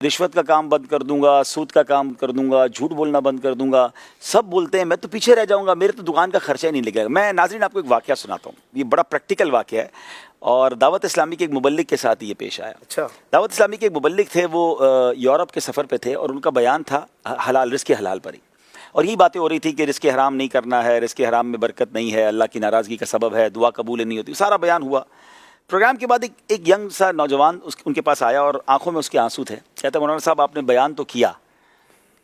رشوت کا کام بند کر دوں گا، سود کا کام کر دوں گا، جھوٹ بولنا بند کر دوں گا. سب بولتے ہیں میں تو پیچھے رہ جاؤں گا، میرے تو دکان کا خرچہ ہی نہیں لگے گا. میں ناظرین آپ کو ایک واقعہ سناتا ہوں، یہ بڑا پریکٹیکل واقعہ ہے اور دعوت اسلامی کے ایک مبلغ کے ساتھ یہ پیش آیا. اچھا. دعوت اسلامی کے ایک مبلغ تھے، وہ یورپ کے سفر پہ تھے اور ان کا بیان تھا حلال، رزق حلال پر ہی، اور یہی باتیں ہو رہی تھی کہ رزق حرام نہیں کرنا ہے، رزق حرام میں برکت نہیں ہے، اللہ کی ناراضگی کا سبب ہے، دعا قبول نہیں ہوتی. سارا بیان ہوا. پروگرام کے بعد ایک ینگ سا نوجوان ان کے پاس آیا اور آنکھوں میں اس کے آنسو تھے. کہتا مولانا صاحب آپ نے بیان تو کیا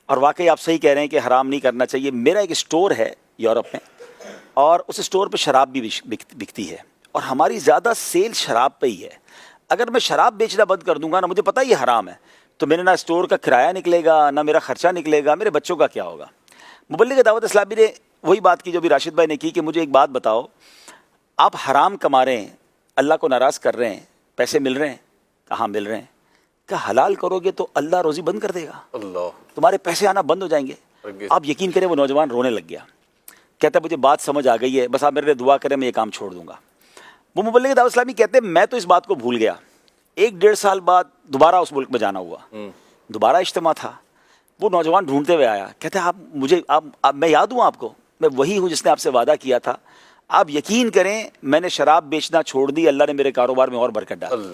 اور واقعی آپ صحیح کہہ رہے ہیں کہ حرام نہیں کرنا چاہیے. میرا ایک اسٹور ہے یورپ میں اور اس اسٹور پہ شراب بھی بکتی ہے اور ہماری زیادہ سیل شراب پہ ہی ہے. اگر میں شراب بیچنا بند کر دوں گا نا، مجھے پتہ یہ حرام ہے، تو میرے نہ اسٹور کا کرایہ نکلے گا، نہ میرا خرچہ نکلے گا، میرے بچوں کا کیا ہوگا. مبلغ دعوت اسلامی نے وہی بات کی جو بھی راشد بھائی نے کی کہ مجھے ایک بات بتاؤ، آپ حرام کما رہے ہیں، اللہ کو ناراض کر رہے ہیں، پیسے مل رہے ہیں، کہاں مل رہے ہیں؟ کہ حلال کرو گے تو اللہ روزی بند کر دے گا، اللہ تمہارے پیسے آنا بند ہو جائیں گے. آپ یقین کریں وہ نوجوان رونے لگ گیا. کہتا ہے مجھے بات سمجھ آ گئی ہے، بس آپ میرے لیے دعا کریں، میں یہ کام چھوڑ دوں گا. وہ مبلغ دعوت اسلامی کہتے ہیں میں تو اس بات کو بھول گیا. 1-1.5 سال بعد دوبارہ اس ملک میں جانا ہوا، دوبارہ اجتماع تھا. وہ نوجوان ڈھونڈتے ہوئے آیا، کہتے ہیں آپ میں یاد ہوں آپ کو، میں وہی ہوں جس نے آپ سے وعدہ کیا تھا. آپ یقین کریں میں نے شراب بیچنا چھوڑ دی، اللہ نے میرے کاروبار میں اور برکت ڈالی.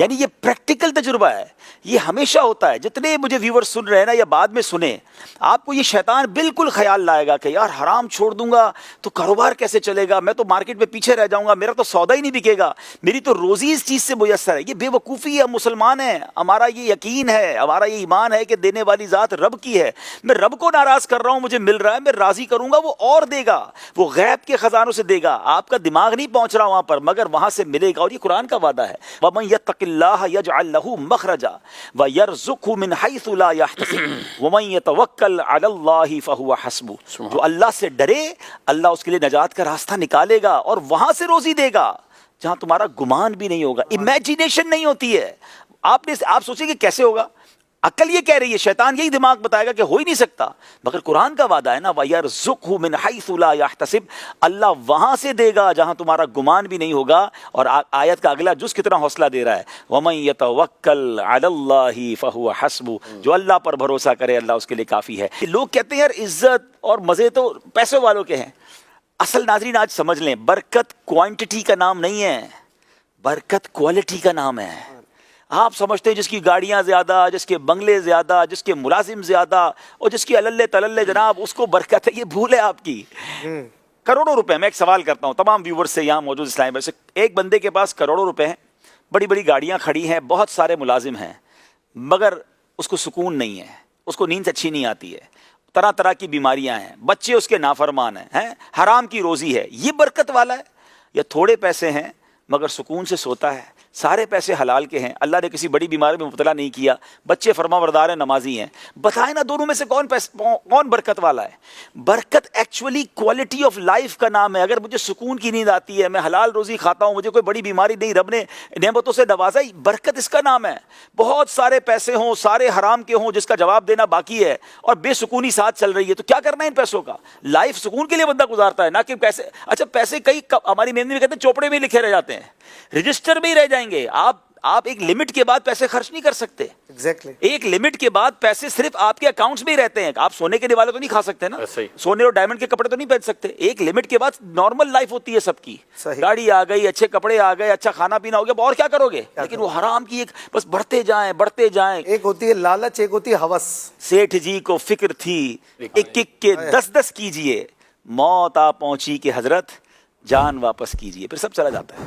یعنی یہ پریکٹیکل تجربہ ہے، یہ ہمیشہ ہوتا ہے. جتنے مجھے ویور سن رہے ہیں نا یا بعد میں سنیں، آپ کو یہ شیطان بالکل خیال لائے گا کہ یار حرام چھوڑ دوں گا تو کاروبار کیسے چلے گا، میں تو مارکیٹ میں پیچھے رہ جاؤں گا، میرا تو سودا ہی نہیں بکے گا، میری تو روزی اس چیز سے میسر ہے. یہ بے وقوفی ہے. مسلمان ہیں، ہمارا یہ یقین ہے، ہمارا یہ ایمان ہے کہ دینے والی ذات رب کی ہے. میں رب کو ناراض کر رہا ہوں، مجھے مل رہا ہے، میں راضی کروں گا، وہ اور دے گا، وہ غیب کے خزانوں سے دے گا. آپ کا دماغ نہیں پہنچ رہا وہاں پر، مگر وہاں سے ملے گا. اور یہ قرآن کا وعدہ ہے، وَمَن يَتَّقِ اللَّهَ يَجْعَل لَّهُ مَخْرَجًا وَيَرْزُقْهُ مِنْ حَيْثُ لَا يَحْتَسِبُ وَمَن يَتَوَكَّلْ عَلَى اللَّهِ فَهُوَ حَسْبُهُ. جو اللہ سے ڈرے، اللہ اس کے لیے نجات کا راستہ نکالے گا اور وہاں سے روزی دے گا جہاں تمہارا گمان بھی نہیں ہوگا. امیجینیشن نہیں ہوتی ہے. آپ سوچیں کہ کیسے ہوگا، عقل یہ کہہ رہی ہے، شیطان یہی دماغ بتائے گا کہ ہو ہی نہیں سکتا، مگر قرآن کا وعدہ ہے نا، وَيَرْزُقْهُ مِنْ حَيْثُ لَا يَحْتَسِبُ. اللہ وہاں سے دے گا جہاں تمہارا گمان بھی نہیں ہوگا. اور آیت کا اگلا جز کتنا حوصلہ دے رہا ہے، وَمَن يَتَوَكَّلْ عَلَى اللَّهِ فَهُوَ حَسْبُهُ. جو اللہ پر بھروسہ کرے اللہ اس کے لیے کافی ہے. لوگ کہتے ہیں یار عزت اور مزے تو پیسے والوں کے ہیں. اصل ناظرین آج سمجھ لیں، برکت کوانٹٹی کا نام نہیں ہے، برکت کوالٹی کا نام ہے. آپ سمجھتے ہیں جس کی گاڑیاں زیادہ، جس کے بنگلے زیادہ، جس کے ملازم زیادہ اور جس کی اللہ تللے جناب اس کو برکت ہے. یہ بھول ہے آپ کی. کروڑوں روپے. میں ایک سوال کرتا ہوں تمام ویورز سے یہاں موجود اسلام بھائی سے، ایک بندے کے پاس کروڑوں روپے ہیں، بڑی بڑی گاڑیاں کھڑی ہیں، بہت سارے ملازم ہیں، مگر اس کو سکون نہیں ہے، اس کو نیند اچھی نہیں آتی ہے، طرح طرح کی بیماریاں ہیں، بچے اس کے نافرمان ہیں، حرام کی روزی ہے. یہ برکت والا ہے یا تھوڑے پیسے ہیں مگر سکون سے سوتا ہے، سارے پیسے حلال کے ہیں، اللہ نے کسی بڑی بیماری میں مبتلا نہیں کیا، بچے فرما بردار ہیں، نمازی ہیں؟ بتائیں نا دونوں میں سے کون برکت والا ہے؟ برکت ایکچولی کوالٹی آف لائف کا نام ہے. اگر مجھے سکون کی نیند آتی ہے، میں حلال روزی کھاتا ہوں، مجھے کوئی بڑی بیماری نہیں، رب نے نعمتوں سے نوازا، برکت اس کا نام ہے. بہت سارے پیسے ہوں، سارے حرام کے ہوں، جس کا جواب دینا باقی ہے، اور بے سکونی ساتھ چل رہی ہے، تو کیا کرنا ہے ان پیسوں کا؟ لائف سکون کے لیے بندہ گزارتا ہے، نہ کہ پیسے. اچھا پیسے کئی ہماری مہندی میں کہتے ہیں چوپڑے میں لکھے رہ جاتے ہیں، رجسٹر میں ہی رہ جائیں گے. آپ ایک لمٹ کے بعد پیسے خرچ نہیں کر سکتے. ایک لمٹ کے بعد پیسے صرف آپ کے اکاؤنٹس میں ہی رہتے ہیں. آپ سونے کے دیوالے تو نہیں کھا سکتے نا، سونے اور ڈائمنڈ کے کپڑے تو نہیں پہن سکتے. ایک لمٹ کے بعد نارمل لائف ہوتی ہے سب کی، گاڑی آ گئی، اچھے کپڑے آ گئے، اچھا کھانا پینا ہو گیا، اور کیا کرو گے؟ لیکن وہ حرام کی ایک بس بڑھتے جائیں بڑھتے جائیں. ایک ہوتی ہے لالچ، ایک ہوتی ہے ہوس. سیٹھ جی کو فکر تھی ایک کے 10 کیجئے، موت آ پہنچی کہ حضرت جان واپس کیجئے، پھر سب چلا جاتا ہے.